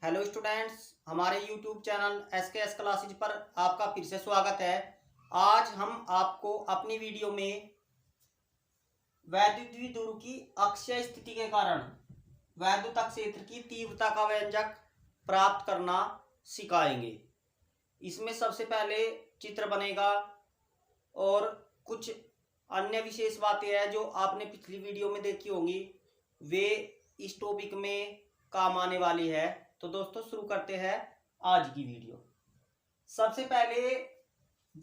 Hello students, हमारे YouTube channel SKS classes पर आपका फिर से स्वागत है। आज हम आपको अपनी वीडियो में वैद्युत द्विध्रुव की अक्षीय स्थिति के कारण वैद्युत क्षेत्र की तीव्रता का व्यंजक प्राप्त करना सिखाएंगे। इसमें सबसे पहले चित्र बनेगा और कुछ अन्य विशेष बातें हैं जो आपने पिछली वीडियो में देखी होंगी, वे इस टॉपिक में काम आने वाली है। तो दोस्तों शुरू करते हैं आज की वीडियो। सबसे पहले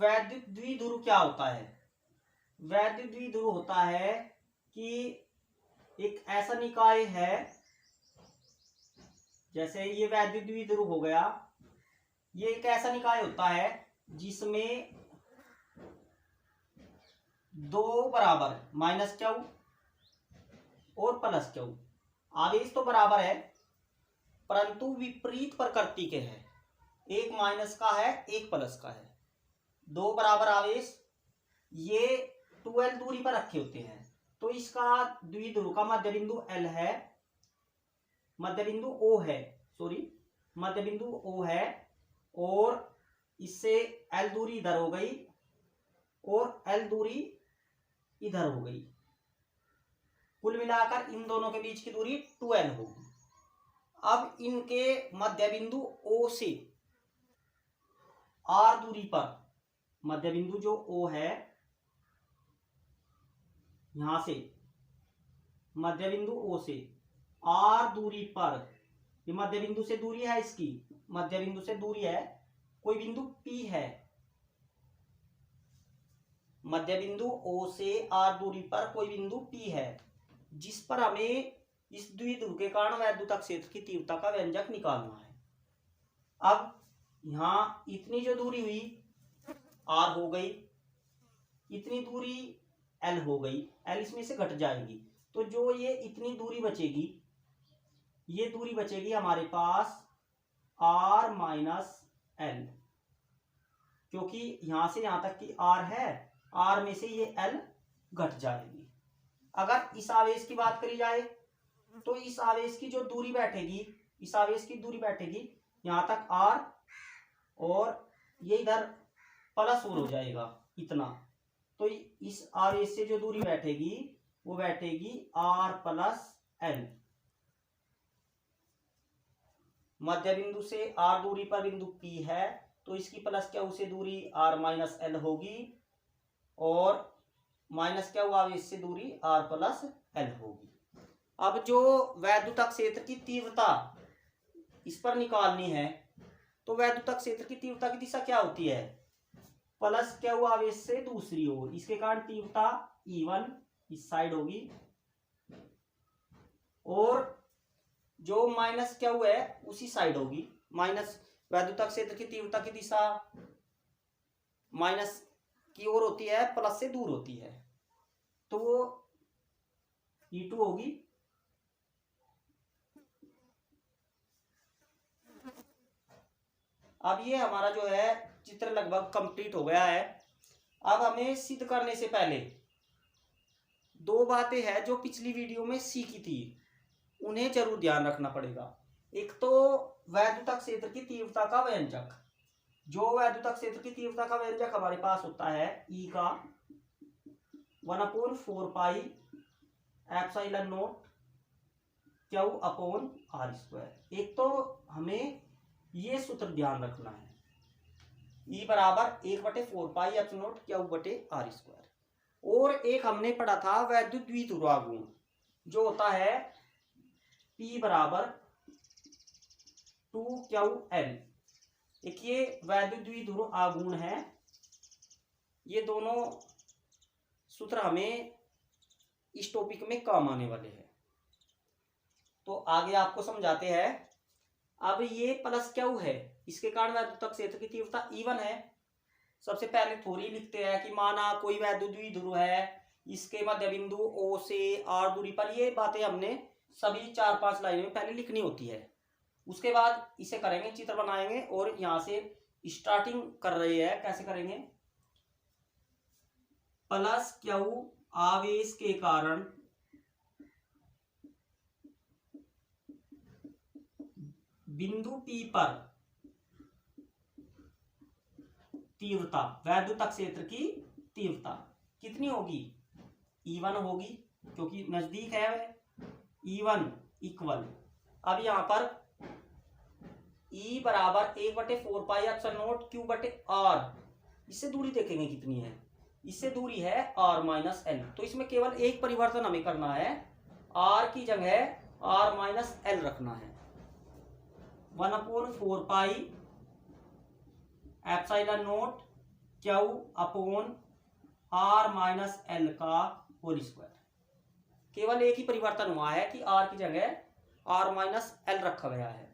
वैद्युत द्विध्रुव क्या होता है। वैद्युत द्विध्रुव होता है कि एक ऐसा निकाय है, जैसे ये वैद्युत द्विध्रुव हो गया, ये एक ऐसा निकाय होता है जिसमें दो बराबर माइनस क्यू और प्लस क्यू आवेश तो बराबर है परंतु विपरीत प्रकृति के हैं। एक माइनस का है, एक प्लस का है। दो बराबर आवेश ये 2l दूरी पर रखे होते हैं। तो इसका द्विध्रुव का मध्य बिंदु L है, मध्य बिंदु O है, मध्य बिंदु O है और इससे L दूरी इधर हो गई और L दूरी इधर हो गई। कुल मिलाकर इन दोनों के बीच की दूरी 2l होगी। अब इनके मध्य बिंदु O से R दूरी पर, मध्य बिंदु जो O है, यहां से मध्य बिंदु O से R दूरी पर, ये मध्य बिंदु से दूरी है, इसकी मध्य बिंदु से दूरी है, कोई बिंदु P है। मध्य बिंदु O से R दूरी पर कोई बिंदु P है जिस पर हमें इस द्विध्रुव के कारण वैद्युत क्षेत्र की तीव्रता का व्यंजक निकालना है। अब यहां इतनी जो दूरी हुई R हो गई, इतनी दूरी L हो गई, L इसमें से घट जाएगी। तो जो ये इतनी दूरी बचेगी, ये दूरी बचेगी हमारे पास R माइनस L, क्योंकि यहां से यहां तक की R है, R में से ये L घट जाएगी। अगर इस आवेश की बात करी जाए तो इस आवेश की जो दूरी बैठेगी, इस आवेश की दूरी बैठेगी यहां तक R और ये इधर प्लस और हो जाएगा इतना। तो इस आवेश से जो दूरी बैठेगी वो बैठेगी R प्लस L। मध्य बिंदु से R दूरी पर बिंदु P है तो इसकी प्लस क्यू से दूरी R माइनस L होगी और माइनस क्यू आवेश से दूरी R प्लस L होगी। अब जो वैद्युत क्षेत्र की तीव्रता इस पर निकालनी है, तो वैद्युत क्षेत्र की तीव्रता की दिशा क्या होती है, प्लस क्यू आवेश से दूसरी ओर। इसके कारण तीव्रता E1 इस साइड होगी और जो माइनस क्यू है उसी साइड होगी। माइनस वैद्युत क्षेत्र की तीव्रता की दिशा माइनस की ओर होती है, प्लस से दूर होती है, तो वो E2 होगी। अब ये हमारा जो है चित्र लगभग कंप्लीट हो गया है। अब हमें सिद्ध करने से पहले दो बातें हैं जो पिछली वीडियो में सीखी थी, उन्हें जरूर ध्यान रखना पड़ेगा। एक तो वैद्युत क्षेत्र की तीव्रता का व्यंजक, जो वैद्युत क्षेत्र की तीव्रता का व्यंजक हमारे पास होता है E का 1/4 pi epsilon not Q upon R square. एक तो हमें ये सूत्र ध्यान रखना है, E बराबर 1/4 पाई एप्सिलॉन नॉट Q बटे R स्क्वायर। और एक हमने पढ़ा था वैद्युत द्विध्रुव आघूर्ण, जो होता है P बराबर 2QL। एक ये वैद्युत द्विध्रुव आघूर्ण है। ये दोनों सूत्र हमें इस टॉपिक में काम आने वाले हैं, तो आगे आपको समझाते हैं। अब ये प्लस क्यू है, इसके कारण वैद्युत क्षेत्र की तीव्रता E1 है। सबसे पहले थोड़ी लिखते हैं कि माना कोई वैद्युत द्विध्रुव है, इसके मध्य बिंदु O से R दूरी पर, ये बातें हमने सभी 4-5 लाइन में पहले लिखनी होती है। उसके बाद इसे करेंगे, चित्र बनाएंगे और यहां से स्टार्टिंग कर रहे हैं। कैसे करेंगे, प्लस क्यू आवेश के कारण बिंदु P पर तीव्रता, वैद्युतक क्षेत्र की तीव्रता कितनी होगी? E1 होगी, क्योंकि नजदीक है वह। E1 इक्वल, अब यहां पर E बराबर 1/4 Q बटे R, इससे दूरी देखेंगे कितनी है, इससे दूरी है R माइनस L। तो इसमें केवल एक परिवर्तन हमें करना है, R की जगह R माइनस L रखना है। 1/4 epsilon naught Q upon R minus L का होल स्क्वायर। केवल एक ही परिवर्तन हुआ है कि R की जगह R माइनस L रखा गया है।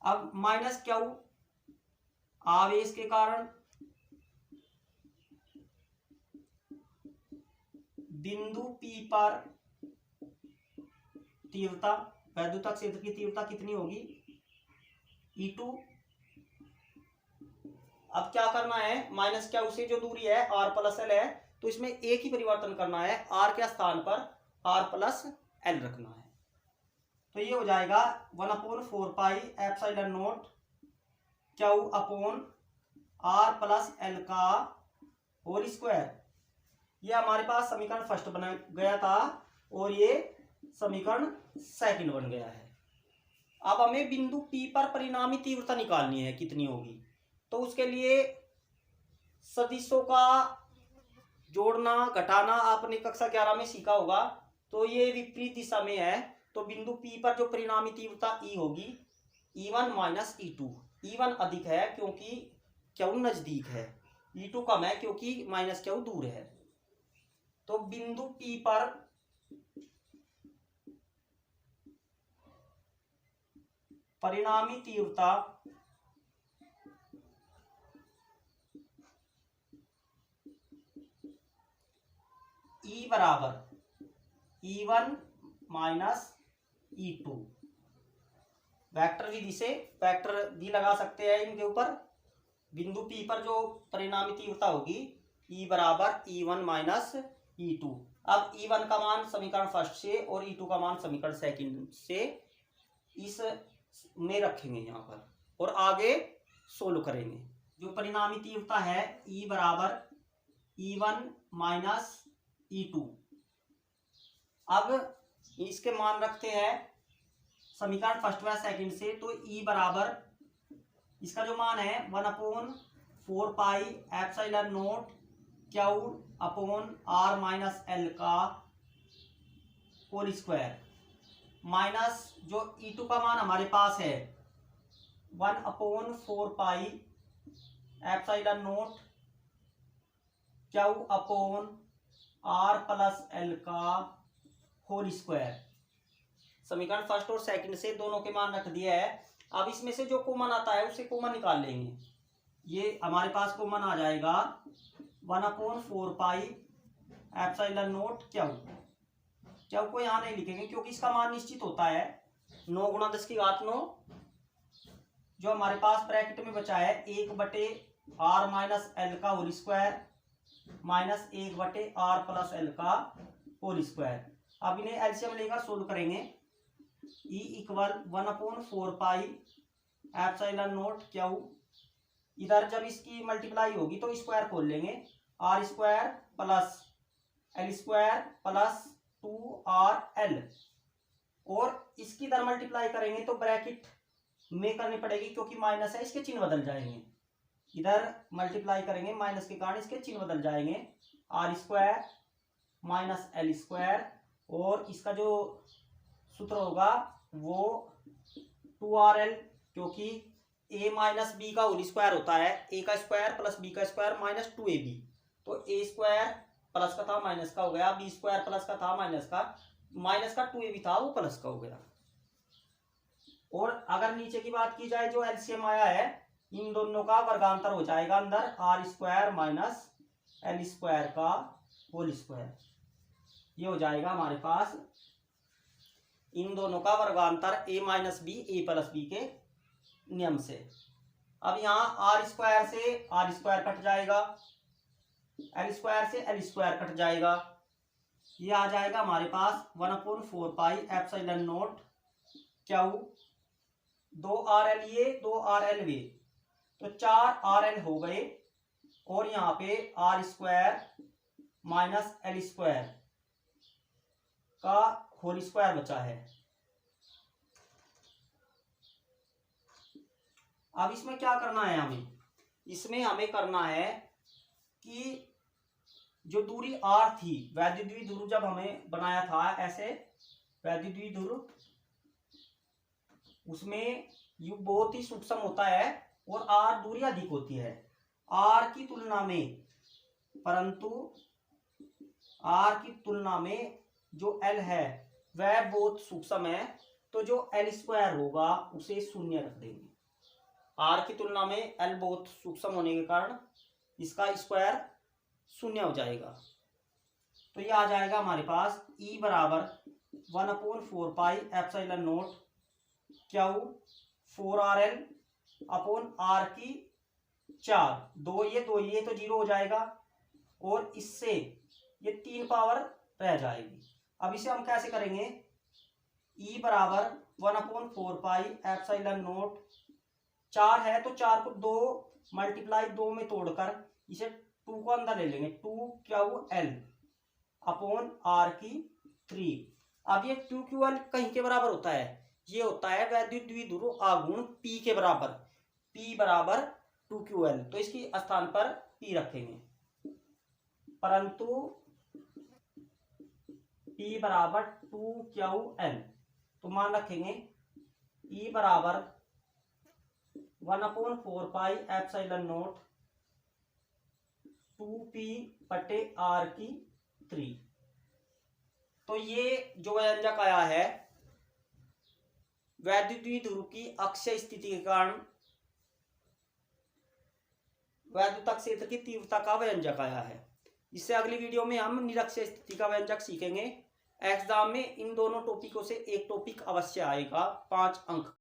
अब माइनस Q आवेश के कारण, बिंदु P पर तीव्रता, वैद्युतक क्षेत्र की तीव्रता कितनी होगी? E2। अब क्या करना है, माइनस Q से जो दूरी है R प्लस L है, तो इसमें एक ही परिवर्तन करना है, R के स्थान पर R प्लस L रखना है। तो ये हो जाएगा 1/4 epsilon naught Q upon R plus L का होल स्क्वायर। ये हमारे पास समीकरण फर्स्ट बन गया था और ये समीकरण सेकंड बन गया है। अब हमें बिंदु P पर परिणामी तीव्रता निकालनी है, कितनी होगी? तो उसके लिए सदिशों का जोड़ना घटाना आपने कक्षा 11 में सीखा होगा। तो ये विपरीत दिशा में है, तो बिंदु P पर जो परिणामी तीव्रता E होगी E1 माइनस E2। E1 अधिक है क्योंकि Q नजदीक है, E2 कम है क्योंकि माइनस Q दूर है। तो बिंदु P पर परिणामी तीव्रता E बराबर E1 माइनस E2। वेक्टर विधि से वेक्टर भी लगा सकते हैं इनके ऊपर। बिंदु P पर जो परिणामी तीव्रता होगी E बराबर E1 माइनस E2। अब E1 का मान समीकरण फर्स्ट से और E2 का मान समीकरण सेकंड से इस में रखेंगे यहाँ पर और आगे सोल्व करेंगे। जो परिणामी तीव्रता है E बराबर E1 माइनस E2। अब इसके मान रखते हैं समीकरण फर्स्ट व सेकंड से। तो E बराबर, इसका जो मान है 1/4 epsilon naught Q upon R minus L का होल स्क्वायर, माइनस जो E2 का मान हमारे पास है 1/4 epsilon naught Q upon R plus L का होल स्क्वायर। समीकरण फर्स्ट और सेकंड से दोनों के मान रख दिया है। अब इसमें से जो कॉमन आता है उसे कॉमन निकाल लेंगे। ये हमारे पास कॉमन आ जाएगा 1/4 एप्सिलॉन नोट Q को यहाँ नहीं लिखेंगे क्योंकि इसका मान निश्चित होता है 9 गुणा 10 की घात 9। जो हमारे पास ब्रैकेट में बचा है 1/R माइनस L का whole square minus 1/R plus L का होल स्क्वायर। अब इन्हें एलसीएम लेकर सोल्व करेंगे। E equal 1/4 epsilon naught Q, इधर जब इसकी मल्टीप्लाई होगी तो स्क्वायर खोल लेंगे, R square plus L square plus 2RL, और इसकी इधर मल्टीप्लाई करेंगे तो ब्रैकेट में करनी पड़ेगी क्योंकि माइनस है, इसके चिन्ह बदल जाएंगे। इधर मल्टीप्लाई करेंगे माइनस के कारण इसके चिन्ह बदल जाएंगे, R square minus L square, और इसका जो सूत्र होगा वो 2RL, क्योंकि a माइनस बी का होल स्क्वायर होता है a का स्क्वायर प्लस b का स्क्वायर माइनस 2ab। तो a स्क्वायर प्लस का था माइनस का हो गया, b स्क्वायर प्लस का था माइनस का 2ab था वो प्लस का हो गया। और अगर नीचे की बात की जाए जो एलसीएम आया है इन दोनों का वर्गांतर हो जाएगा अंदर, R square minus L square का होल स्क्वायर। ये हो जाएगा हमारे पास इन दोनों का वर्गांतर a minus B a plus B के नियम से। अब यहाँ R स्क्वायर से R स्क्वायर कट जाएगा, L स्क्वायर से L स्क्वायर कट जाएगा। ये आ जाएगा हमारे पास 1/4 एप्सिलॉन नोट Q 2 RL ये 2 RL वे, तो 4 RL हो गए और यहाँ पे R square minus L square का होल स्क्वायर बचा है। अब इसमें क्या करना है हमें, इसमें हमें करना है कि जो दूरी R थी, वैद्युत द्विध्रुव जब हमें बनाया था ऐसे वैद्युत द्विध्रुव, उसमें यू बहुत ही सूक्ष्म होता है और R दूरी अधिक होती है R की तुलना में, परंतु R की तुलना में जो L है वह बहुत सूक्ष्म है, तो जो L स्क्वायर होगा उसे शून्य रख देंगे। R की तुलना में L बहुत सूक्ष्म होने के कारण इसका स्क्वायर शून्य हो जाएगा। तो ये आ जाएगा हमारे पास E बराबर 1/4 pi epsilon not Q 4RL upon R की 4, 2 ये तो 0 हो जाएगा और इससे ये 3 पावर रह जाएगी। अब इसे हम कैसे करेंगे, E बराबर 1/4 पाई एप्सिलॉन नॉट, 4 है तो 4 को 2 मल्टीप्लाई 2 में तोड़कर इसे 2 को अंदर ले लेंगे, 2QL अपॉन R की 3। अब ये 2QL कहीं के बराबर होता है, ये होता है वैद्युत द्विध्रुव आघूर्ण P के बराबर, P बराबर 2QL, तो इसकी स्थान पर P रखेंगे, परंतु P बराबर 2QL, तो मान रखेंगे E बराबर 1/4 पाई एप्सिलॉन नॉट 2P बटे R की 3। तो ये जो व्यंजक आया है वैद्युत द्विध्रुव की अक्षीय स्थिति के कारण वैद्युत क्षेत्र की तीव्रता का व्यंजक आया है। इससे अगली वीडियो में हम निरक्षीय स्थिति का व्यंजक सीखेंगे। एग्जाम में इन दोनों टॉपिकों से एक टॉपिक अवश्य आएगा 5 अंक।